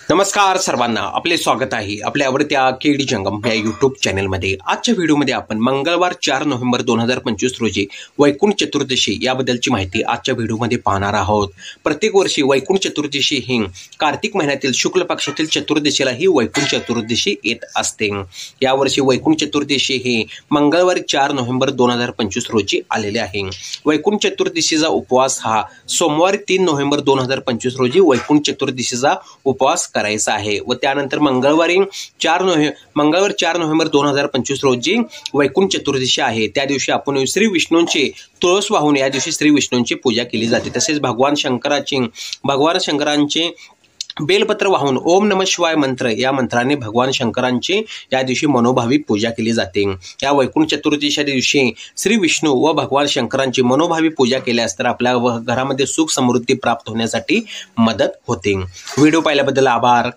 नमस्कार सर्वांना, आपले स्वागत आहे आपल्या आवडत्या केडी जंगम या यूट्यूब चॅनलमध्ये। आजच्या व्हिडिओमध्ये आपण मंगळवार 4 नोव्हेंबर 2025 रोजी वैकुंठ चतुर्दशी याबद्दलची माहिती आजच्या व्हिडिओमध्ये पाहणार आहोत। प्रत्येक वर्षी वैकुंठ चतुर्दशी ही कार्तिक महिन्यातील शुक्ल पक्षातील चतुर्दशीला ही वैकुंठ चतुर्दशी येत असते। यावर्षी वैकुंठ चतुर्दशी ही मंगळवारी 4 नोव्हेंबर 2025 रोजी आलेले आहे। वैकुंठ चतुर्दशीचा उपवास हा सोमवारी 3 नोव्हेंबर 2025 रोजी वैकुंठ चतुर्दशीचा उपवास करायचा आहे व त्यानंतर मंगळवार 4 नोव्हेंबर 2025 रोजी वैकुंठ चतुर्दशी आहे। त्या दिवशी आपण श्री विष्णूंचे तुळस वाहून या दिवशी श्री विष्णूंची पूजा केली जाते। तसेच भगवान शंकरांचे बेलपत्र वाहून ओम नमः शिवाय मंत्र या मंत्राने भगवान शंकरांची या दिवशी मनोभावी पूजा केली जाते। या वैकुंठ चतुर्दशीच्या दिवशी श्री विष्णू व भगवान शंकरांची मनोभावी पूजा केल्यास तर आपल्या घरामध्ये सुख समृद्धी प्राप्त होण्यासाठी मदत होते। व्हिडिओ पाहिल्याबद्दल आभार।